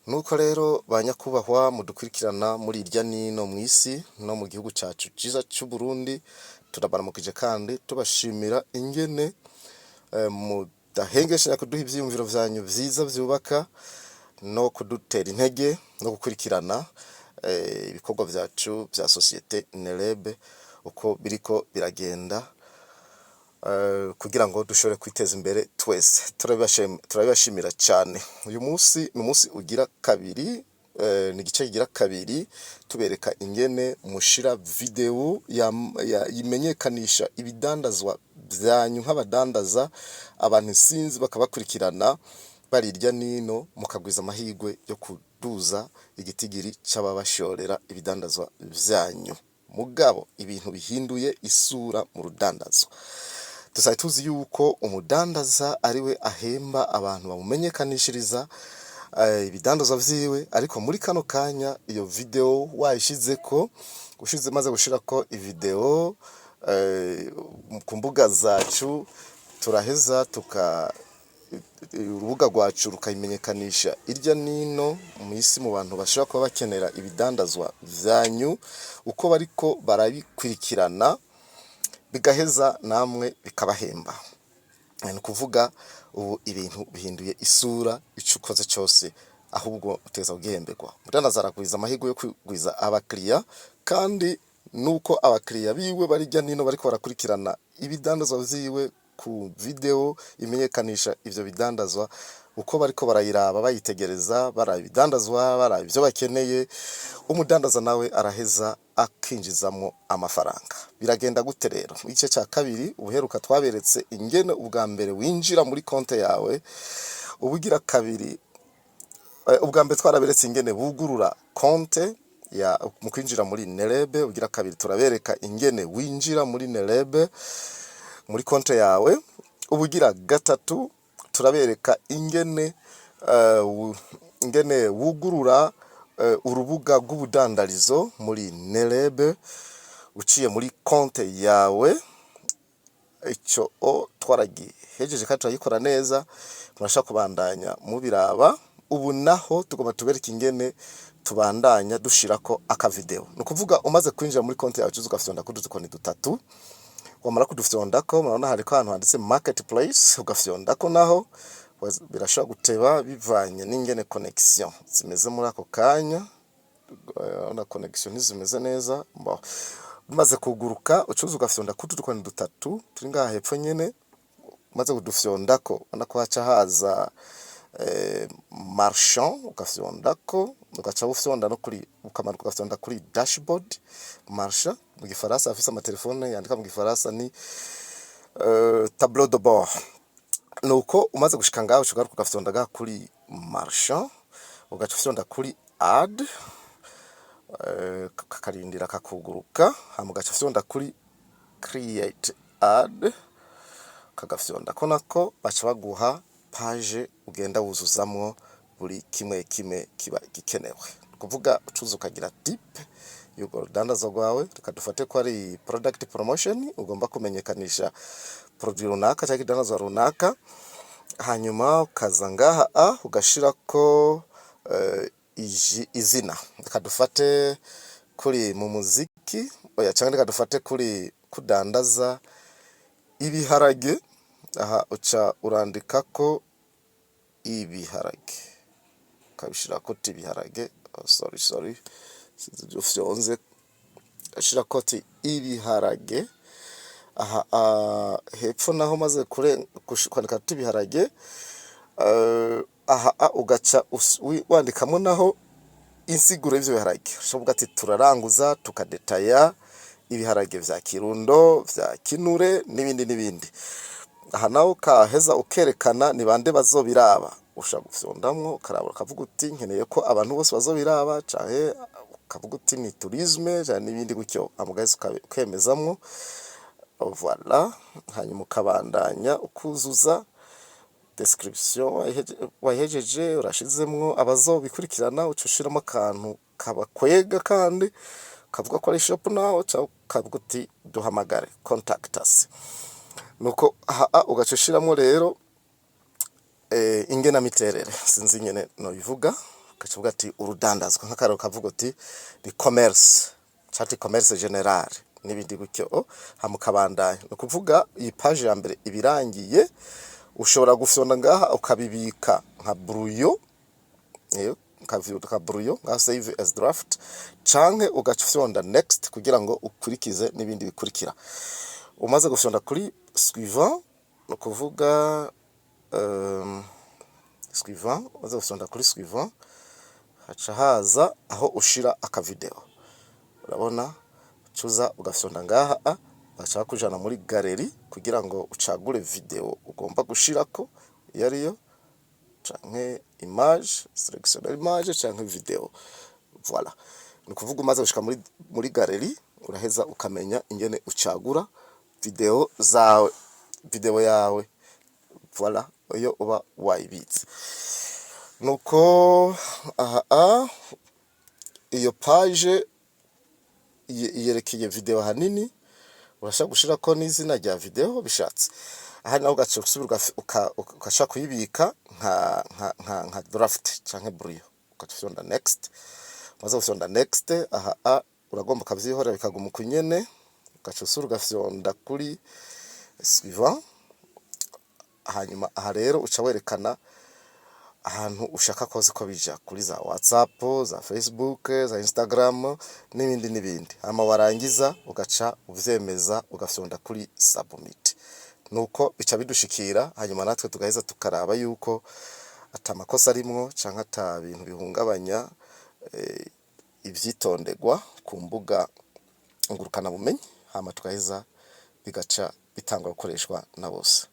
Nuko rero banyakubahwa mudukurikirana muri irya nino mwisi no mu gihugu cyacu ciza cy'u Burundi, turabaramukije kandi tubashimira ingene mudahengesha kuduha ivyiyumviro vyanyu vyiza vyubaka no kudutera intege no gukurikirana ibikorwa vyacu vya societe Nerebe uko biriko biragenda kugira ngo dushobore kwiteza imbere twese. Turabibashimira cyane. Uyu munsi ni umunsi ugira kabiri, ni igice kigira kabiri tubereka ingene mushira video yimenyekanisha ibidandazwa byanyu nk'abadandaza, abantu sinzi bakabakurikirana bari irya nino mukagwiza amahigwe yo kuduza igitigiri c'ababashorera ibidandazwa vyanyu. Mugabo ibintu bihinduye isura mu rudandazwa. Dusaye tuzi yuko umudandaza ariwe ahemba abantu bamumenyekanishiriza ibidandazwa vyiwe, ariko muri kano kanya iyo video wayishizeko ushize maze gushirako ivideo ku mbuga zacu, turaheza urubuga rwacu rukayimenyekanisha irya nino mwisi mu bantu bashobora kuba bakenera ibidandazwa vyanyu, uko bariko barabikurikirana bigaheza namwe bikabahemba. Ni kuvuga ubu ibintu bihinduye isura, icukoze cyose ahubwo uteza kugihemberwa. Mudandaza aragwiza amahirwe yo kugwiza abakiriya, kandi nuko abakiriya biwe barijya nino bariko barakurikirana ibidandazwa vyiwe ku video imenyekanisha ivyo bidandazwa, uko bariko barayiraba bayitegereza, barabidandazwa, barabivyo bakeneye, umudandaza nawe araheza akinjizamo amafaranga. Biragenda gute rero? Mu gice cya kabiri ubuheruka twaberetse ingene ubwa mbere winjira muri konte yawe, ubugira kabiri ubwa mbere twaraberetse ingene bugurura konte ya mu kwinjira muri Nerebe, ubugira kabiri turabereka ingene winjira muri Nerebe muri konte yawe, ubugira gatatu turabereka ingene wugurura urubuga rw'ubudandarizo muri Nerebe uciye muri konte yawe. Ico twaragihejeje kandi turayikora neza, murashaka kubandanya mubiraba. Ubu naho tugomba tubereka ingene tubandanya dushirako akavideo. No kuvuga umaze kwinjira muri konte yawe ugafyonda kudukoni dutatu, wamara kudufyondako murabona hariko ahantu handitse marketplace, ugafyondako naho birashobora guteba bivanye n'ingene connection zimeze muri ako kanya. Ona connection zimeze neza, umaze kuguruka ucuza ugafyonda kudukoni dutatu turi ngaha hepfo nyene. Umaze kudufyondako ubona ko haca haza marchand, ugafyondako ugaca ufyonda no kuri ukamanuka ugafyonda kuri dashboard. Marchand mu gifaransa, afise amatelefone yandika mu gifaransa ni tableau de bord. Nuko umaze gushika ngaho ugaruka ugafyonda kuri marchand, ugaca ufyonda kuri add, kakarindira kakuguruka, hama ugaca ufyonda kuri create ad, kagafyonda ko nako baca baguha page ugenda wuzuzamwo buri kimwe kiba gikenewe. Kuvuga ucuza ukagira tip yuko rudandaza rwawe, tukadufate ko ari product promotion, ugomba kumenyekanisha produit runaka cyangwa idandazwa runaka, hanyuma ukaza ngaha ugashirako izina. Tukadufate kuri mu muziki oya cyangwa tukadufate kuri kudandaza ibiharage. Aha uca urandikako ibiharage, kabishirako ibiharage. Sorry ufyonze ashirako ibiharage. Aha hepfo naho maze kwandika ibiharage, aha ugaca wandikamo naho insiguro y'ivyo biharage. Ushobora ati turaranguza tukadetaya ibiharage vya Kirundo, vya Kinure n'ibindi. Aha naho kaheza ukerekana ni bande bazobiraba. Ushaka gufyondamwo ukaraba ukavuga uti nkeneye ko abantu bose bazobiraba, canke ukavuga uti ni tourisme cyane n'ibindi gutyo, amugaheza ukemezamwo. Voilà, hanyuma ukabandanya ukuzuza description wahejeje, urashizemwo abazobikurikirana, ucushiramo akantu kabakwega kandi kavuga ko ari shop naho, kavuga uti duhamagare, contact us. Nuko ugacushiramwo rero ingena miterere, sinzi nyene no bivuga ukavuga ati urudandazwa nk'akararo kavuga uti ni commerce cyangwa commerce general n'ibindi gutyo hamukabandanya. No kuvuga iyi page ya mbere ibirangiye ushobora gufyonda ngaha ukabibika nka brouillon nka save as draft canke ugafyonda next kugira ngo ukurikize n'ibindi bikurikira. Umaze gufyonda kuri suivant no kuvuga suivant, umaze gufyonda kuri suivant haca haza aho ushira aka video. Urabona cuza ugafyonda ngaha bacha kujana muri gallery kugira ngo ucagure video ugomba gushirako iyo ariyo canke image, selectionner image canke video. Voilà. Ni kuvuga umaze gushika muri gallery uraheza ukamenya ingene ucagura video yawe. Voilà, iyo uba wayibitse. Nuko iyo page yerekeye video hanini urashaka gushirako n'izina rya video bishatse. Aha naho ugaca usubira ukashaka kuyibika nka draft canke brouillon ukafyonda next. Maze gufyonda next uragomba kavyihora bikaguma kunyene ugaca usubira ugafyonda kuri suivant. Hanyuma aha rero uca werekana ahantu ushaka kose ko bija kuri za WhatsApp, za Facebook, za Instagram n'ibindi. Hama warangiza ugaca uvyemeza ugafyonda kuri submit. Nuko bica bidushikira hanyuma natwe tugaheza tukaraba yuko atamakosa arimwo canke ata bintu bihungabanya ivyitondegwa ku mbuga ngurukana bumenyi, hama tugaheza bigaca bitangwa gukoreshwa na bose.